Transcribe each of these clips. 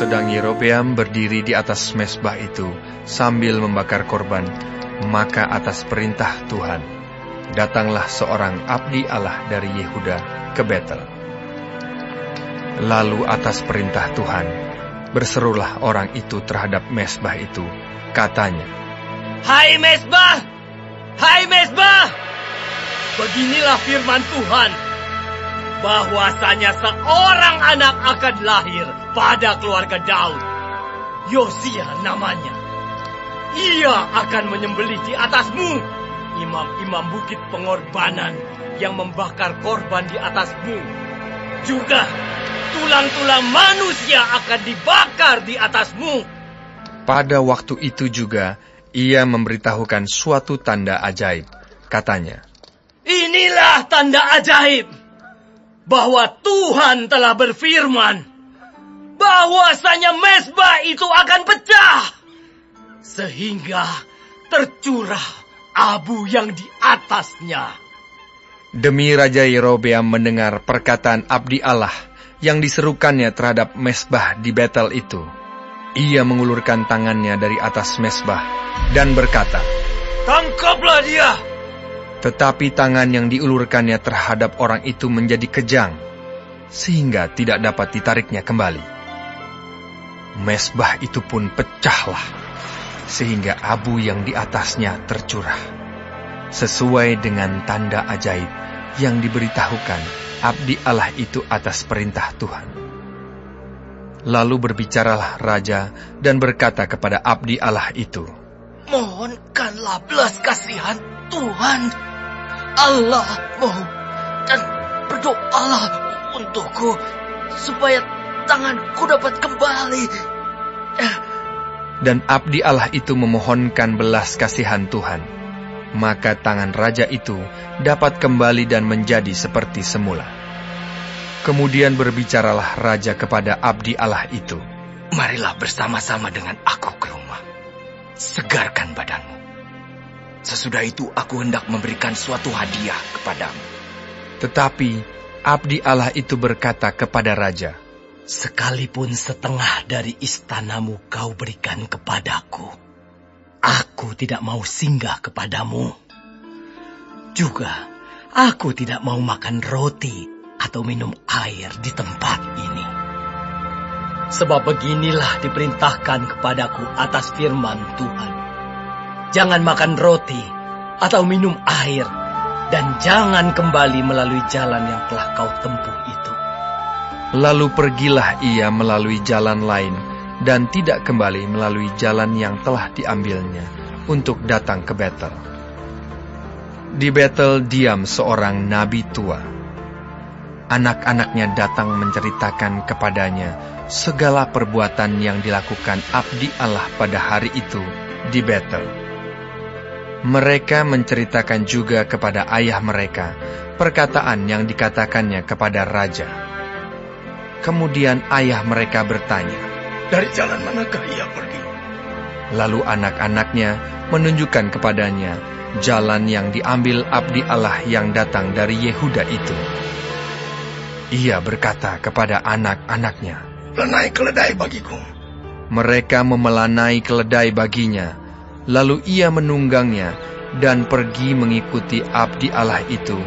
Sedang Yerobeam berdiri di atas mezbah itu sambil membakar korban, maka atas perintah Tuhan, datanglah seorang abdi Allah dari Yehuda ke Betel. Lalu atas perintah Tuhan, berserulah orang itu terhadap mezbah itu, katanya, Hai mezbah! Hai mezbah! Beginilah firman Tuhan, bahwasanya seorang anak akan lahir pada keluarga Daud. Yosia namanya. Ia akan menyembelih di atasmu imam-imam bukit pengorbanan yang membakar korban di atasmu. Juga tulang-tulang manusia akan dibakar di atasmu. Pada waktu itu juga, ia memberitahukan suatu tanda ajaib. Katanya, Inilah tanda ajaib, bahwa Tuhan telah berfirman, bahwasanya mezbah itu akan pecah, sehingga tercurah abu yang di atasnya. demi Raja Yerobeam mendengar perkataan abdi Allah yang diserukannya terhadap mezbah di Betel itu, ia mengulurkan tangannya dari atas mezbah dan berkata, Tangkaplah dia! Tetapi tangan yang diulurkannya terhadap orang itu menjadi kejang, sehingga tidak dapat ditariknya kembali. Mezbah itu pun pecahlah, sehingga abu yang di atasnya tercurah, sesuai dengan tanda ajaib yang diberitahukan abdi Allah itu atas perintah Tuhan. Lalu berbicaralah raja dan berkata kepada abdi Allah itu, Mohonkanlah belas kasihan Tuhan Allahmu, dan berdoalah untukku, supaya tanganku dapat kembali. Dan abdi Allah itu memohonkan belas kasihan Tuhan. Maka tangan raja itu dapat kembali dan menjadi seperti semula. Kemudian berbicaralah raja kepada abdi Allah itu, Marilah bersama-sama dengan aku ke rumah. Segarkan badanmu. Sesudah itu aku hendak memberikan suatu hadiah kepadamu. Tetapi abdi Allah itu berkata kepada raja, Sekalipun setengah dari istanamu kau berikan kepadaku, aku tidak mau singgah kepadamu. Juga aku tidak mau makan roti atau minum air di tempat ini. Sebab beginilah diperintahkan kepadaku atas firman Tuhan. Jangan makan roti atau minum air, dan jangan kembali melalui jalan yang telah kau tempuh itu. Lalu pergilah ia melalui jalan lain, dan tidak kembali melalui jalan yang telah diambilnya untuk datang ke Betel. Di Betel diam seorang nabi tua. Anak-anaknya datang menceritakan kepadanya segala perbuatan yang dilakukan abdi Allah pada hari itu di Betel. Mereka menceritakan juga kepada ayah mereka perkataan yang dikatakannya kepada raja. Kemudian ayah mereka bertanya, Dari jalan manakah ia pergi? Lalu anak-anaknya menunjukkan kepadanya jalan yang diambil abdi Allah yang datang dari Yehuda itu. Ia berkata kepada anak-anaknya, Lanai keledai bagiku. Mereka memelanai keledai baginya. Lalu ia menunggangnya dan pergi mengikuti abdi Allah itu,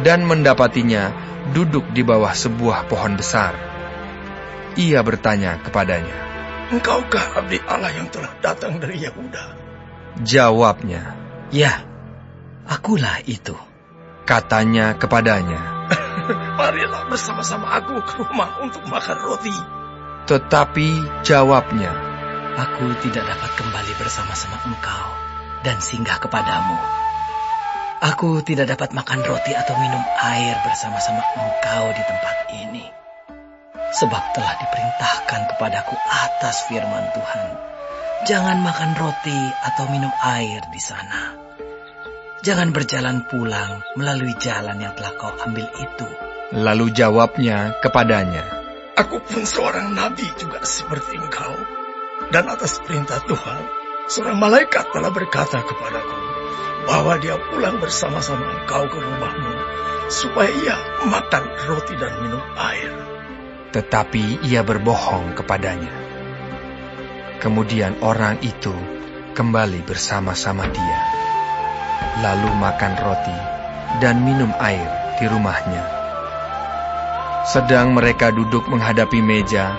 dan mendapatinya duduk di bawah sebuah pohon besar. Ia bertanya kepadanya, Engkaukah abdi Allah yang telah datang dari Yehuda? Jawabnya, Ya, akulah itu. Katanya kepadanya, Marilah bersama-sama aku ke rumah untuk makan roti. Tetapi jawabnya, Aku tidak dapat kembali bersama-sama engkau dan singgah kepadamu. Aku tidak dapat makan roti atau minum air bersama-sama engkau di tempat ini. Sebab telah diperintahkan kepadaku atas firman Tuhan, jangan makan roti atau minum air di sana. Jangan berjalan pulang melalui jalan yang telah kau ambil itu. Lalu jawabnya kepadanya, Aku pun seorang nabi juga seperti engkau. Dan atas perintah Tuhan, seorang malaikat telah berkata kepadaku, bahwa dia pulang bersama-sama engkau ke rumahmu, supaya ia makan roti dan minum air. Tetapi ia berbohong kepadanya. Kemudian orang itu kembali bersama-sama dia, lalu makan roti dan minum air di rumahnya. Sedang mereka duduk menghadapi meja,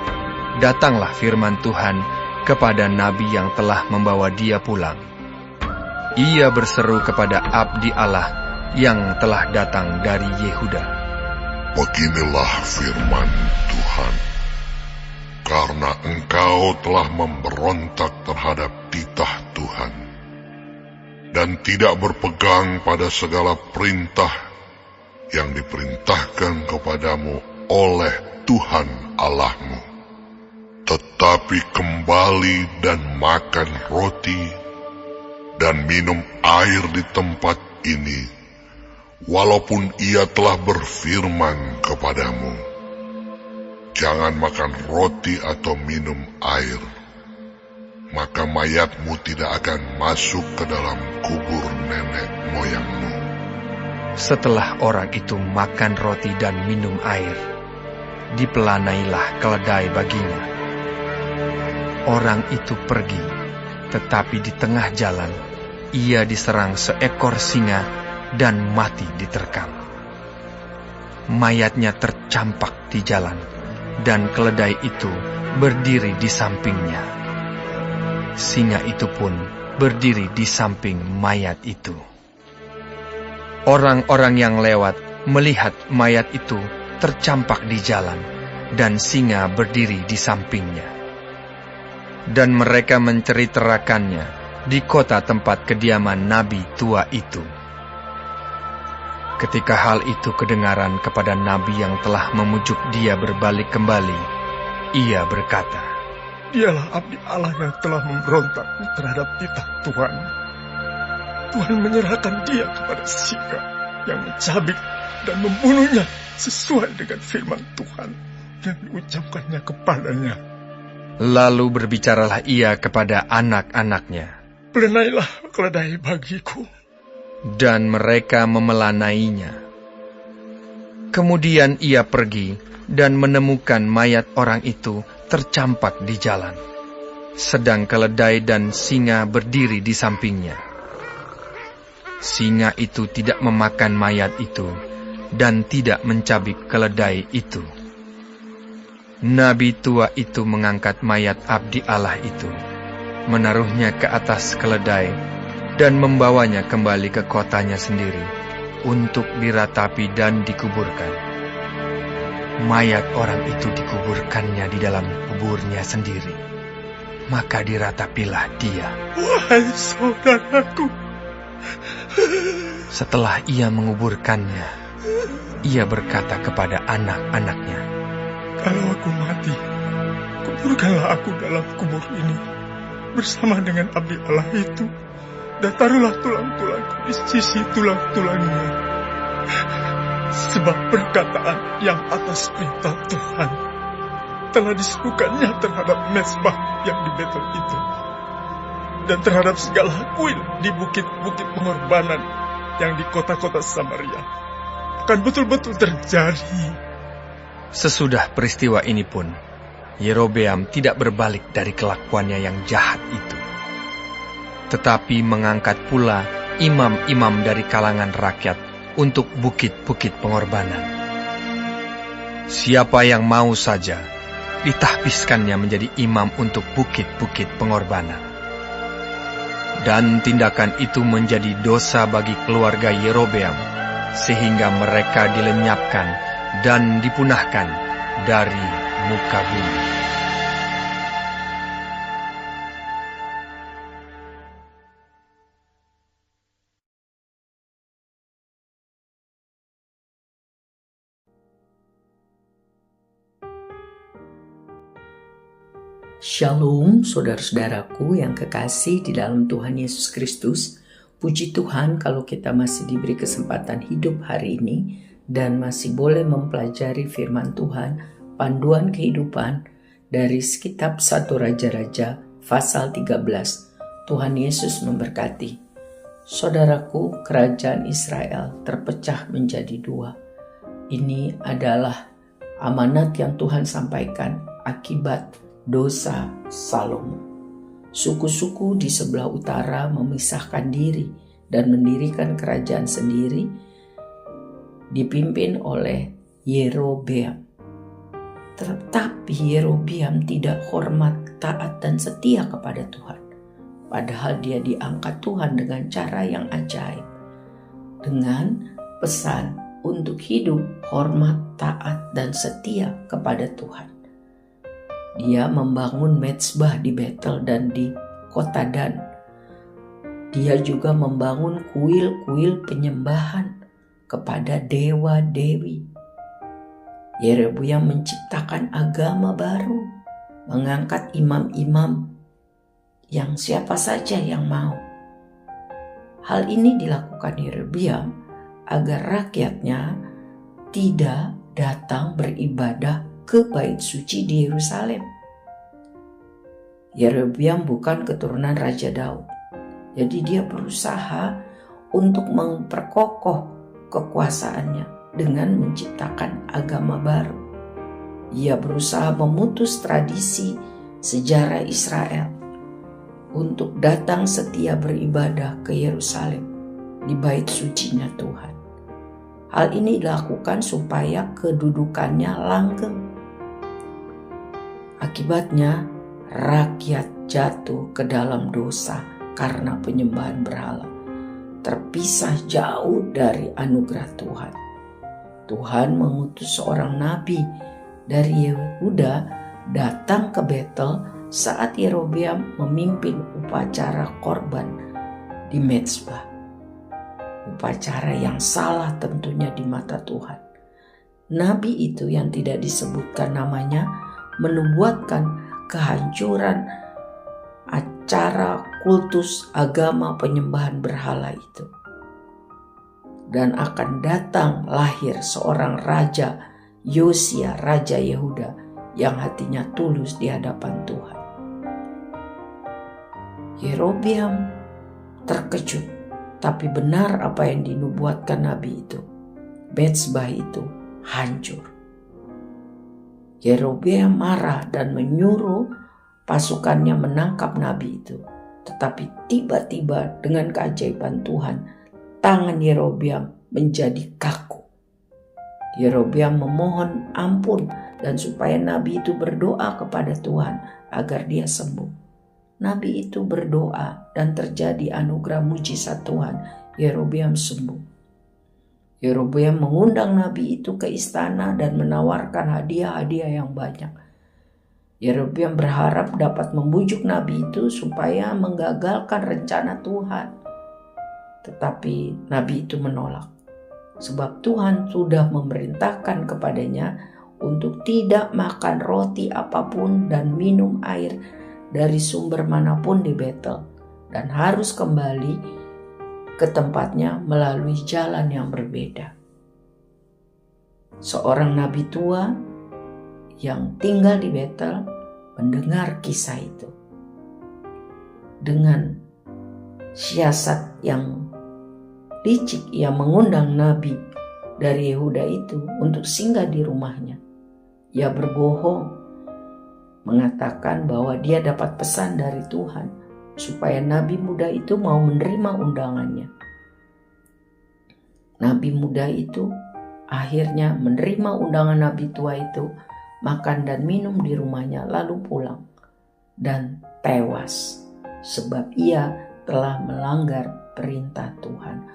datanglah firman Tuhan kepada nabi yang telah membawa dia pulang. Ia berseru kepada abdi Allah yang telah datang dari Yehuda. Beginilah firman Tuhan. Karena engkau telah memberontak terhadap titah Tuhan, dan tidak berpegang pada segala perintah yang diperintahkan kepadamu oleh Tuhan Allahmu, tetapi kembali dan makan roti dan minum air di tempat ini, walaupun ia telah berfirman kepadamu, jangan makan roti atau minum air, maka mayatmu tidak akan masuk ke dalam kubur nenek moyangmu. Setelah orang itu makan roti dan minum air, dipelanailah keledai baginya. Orang itu pergi, tetapi di tengah jalan, ia diserang seekor singa dan mati diterkam. Mayatnya tercampak di jalan, dan keledai itu berdiri di sampingnya. Singa itu pun berdiri di samping mayat itu. Orang-orang yang lewat melihat mayat itu tercampak di jalan, dan singa berdiri di sampingnya. Dan mereka menceritakannya di kota tempat kediaman nabi tua itu. Ketika hal itu kedengaran kepada nabi yang telah memujuk dia berbalik kembali, ia berkata, Dialah abdi Allah yang telah memberontak terhadap titah Tuhan. Tuhan menyerahkan dia kepada singa yang mencabik dan membunuhnya sesuai dengan firman Tuhan yang diucapkannya kepadanya. Lalu berbicaralah ia kepada anak-anaknya, Pelenailah keledai bagiku. dan mereka memelanainya. Kemudian ia pergi dan menemukan mayat orang itu tercampak di jalan, sedang keledai dan singa berdiri di sampingnya. Singa itu tidak memakan mayat itu dan tidak mencabik keledai itu. Nabi tua itu mengangkat mayat abdi Allah itu, menaruhnya ke atas keledai, dan membawanya kembali ke kotanya sendiri untuk diratapi dan dikuburkan. Mayat orang itu dikuburkannya di dalam kuburnya sendiri, maka diratapilah dia. Wahai saudaraku, Setelah ia menguburkannya, ia berkata kepada anak-anaknya, kalau aku mati, kuburkanlah aku dalam kubur ini bersama dengan abdi Allah itu, dan taruhlah tulang-tulangku di sisi tulang-tulangnya. Sebab perkataan yang atas perintah Tuhan telah disuruhkannya terhadap mezbah yang di Betel itu, dan terhadap segala kuil di bukit-bukit pengorbanan yang di kota-kota Samaria, akan betul-betul terjadi. Sesudah peristiwa ini pun, Yerobeam tidak berbalik dari kelakuannya yang jahat itu, tetapi mengangkat pula imam-imam dari kalangan rakyat untuk bukit-bukit pengorbanan. Siapa yang mau saja, ditahbiskannya menjadi imam untuk bukit-bukit pengorbanan. Dan tindakan itu menjadi dosa bagi keluarga Yerobeam, sehingga mereka dilenyapkan dan dipunahkan dari muka bumi. Shalom saudara-saudaraku yang kekasih di dalam Tuhan Yesus Kristus. Puji Tuhan kalau kita masih diberi kesempatan hidup hari ini dan masih boleh mempelajari firman Tuhan, panduan kehidupan dari kitab 1 Raja-Raja pasal 13. Tuhan Yesus memberkati. Saudaraku, kerajaan Israel terpecah menjadi dua. Ini adalah amanat yang Tuhan sampaikan akibat dosa Salomo. Suku-suku di sebelah utara memisahkan diri dan mendirikan kerajaan sendiri, dipimpin oleh Yerobeam. Tetapi Yerobeam tidak hormat, taat, dan setia kepada Tuhan. Padahal dia diangkat Tuhan dengan cara yang ajaib. Dengan pesan untuk hidup hormat, taat, dan setia kepada Tuhan. Dia membangun mezbah di Betel dan di kota Dan. Dia juga membangun kuil-kuil penyembahan kepada dewa-dewi. Yerobeam menciptakan agama baru, mengangkat imam-imam yang siapa saja yang mau. Hal ini dilakukan Yerobeam agar rakyatnya tidak datang beribadah ke bait suci di Yerusalem. Yerobeam bukan keturunan Raja Daud, jadi dia berusaha untuk memperkokoh kekuasaannya dengan menciptakan agama baru. Ia berusaha memutus tradisi sejarah Israel untuk datang setia beribadah ke Yerusalem di bait sucinya Tuhan. Hal ini dilakukan supaya kedudukannya langgeng. Akibatnya, rakyat jatuh ke dalam dosa karena penyembahan berhala, terpisah jauh dari anugerah Tuhan. Tuhan mengutus seorang nabi dari Yehuda datang ke Betel saat Yerobeam memimpin upacara korban di mezbah. Upacara yang salah tentunya di mata Tuhan. Nabi itu yang tidak disebutkan namanya menubuatkan kehancuran acara kultus agama penyembahan berhala itu. Dan akan datang lahir seorang raja, Yosia, raja Yehuda, yang hatinya tulus di hadapan Tuhan. Yerobeam terkejut. Tapi benar apa yang dinubuatkan Nabi itu. Mezbah itu hancur. Yerobeam marah dan menyuruh pasukannya menangkap Nabi itu. Tetapi tiba-tiba dengan keajaiban Tuhan, tangan Yerobeam menjadi kaku. Yerobeam memohon ampun dan supaya Nabi itu berdoa kepada Tuhan agar dia sembuh. Nabi itu berdoa dan terjadi anugerah mujizat Tuhan. Yerobeam sembuh. Yerobeam mengundang Nabi itu ke istana dan menawarkan hadiah-hadiah yang banyak. Yerobeam berharap dapat membujuk Nabi itu supaya menggagalkan rencana Tuhan. Tetapi Nabi itu menolak. Sebab Tuhan sudah memerintahkan kepadanya untuk tidak makan roti apapun dan minum air dari sumber manapun di Betel, dan harus kembali ke tempatnya melalui jalan yang berbeda. Seorang nabi tua yang tinggal di Betel mendengar kisah itu. Dengan siasat yang licik, ia mengundang nabi dari Yehuda itu untuk singgah di rumahnya. Ia berbohong, mengatakan bahwa dia dapat pesan dari Tuhan supaya nabi muda itu mau menerima undangannya. Nabi muda itu akhirnya menerima undangan nabi tua itu, makan dan minum di rumahnya lalu pulang dan tewas sebab ia telah melanggar perintah Tuhan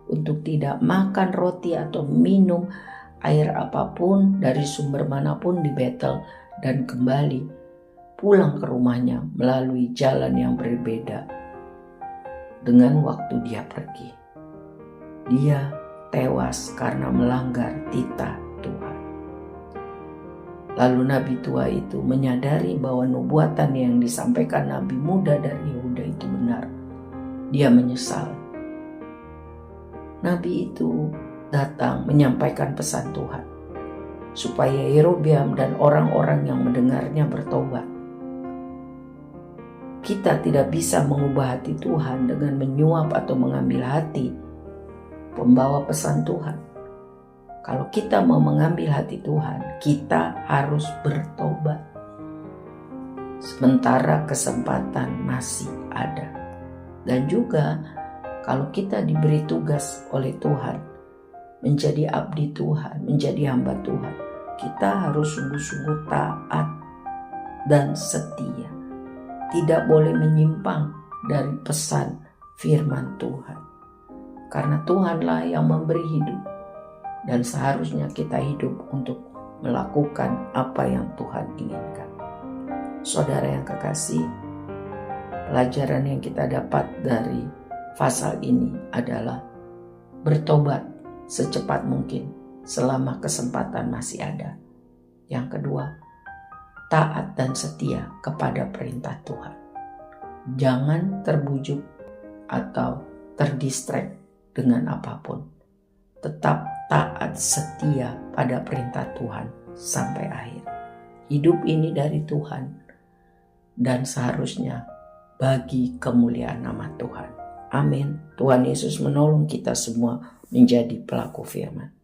untuk tidak makan roti atau minum air apapun dari sumber manapun di Betel dan kembali pulang ke rumahnya melalui jalan yang berbeda dengan waktu dia pergi. Dia tewas karena melanggar titah Tuhan. Lalu nabi tua itu menyadari bahwa nubuatan yang disampaikan nabi muda dari Yehuda itu benar. Dia menyesal. Nabi itu datang menyampaikan pesan Tuhan supaya Yerobeam dan orang-orang yang mendengarnya bertobat. Kita tidak bisa mengubah hati Tuhan dengan menyuap atau mengambil hati pembawa pesan Tuhan. Kalau kita mau mengambil hati Tuhan, kita harus bertobat. sementara kesempatan masih ada. Dan juga kalau kita diberi tugas oleh Tuhan menjadi abdi Tuhan, menjadi hamba Tuhan, kita harus sungguh-sungguh taat dan setia. Tidak boleh menyimpang dari pesan firman Tuhan. Karena Tuhanlah yang memberi hidup, dan seharusnya kita hidup untuk melakukan apa yang Tuhan inginkan. Saudara yang kekasih, pelajaran yang kita dapat dari pasal ini adalah bertobat secepat mungkin selama kesempatan masih ada. Yang kedua, taat dan setia kepada perintah Tuhan. Jangan terbujuk atau terdistract dengan apapun. Tetap taat setia pada perintah Tuhan sampai akhir. Hidup ini dari Tuhan dan seharusnya bagi kemuliaan nama Tuhan. Amin. Tuhan Yesus menolong kita semua menjadi pelaku firman.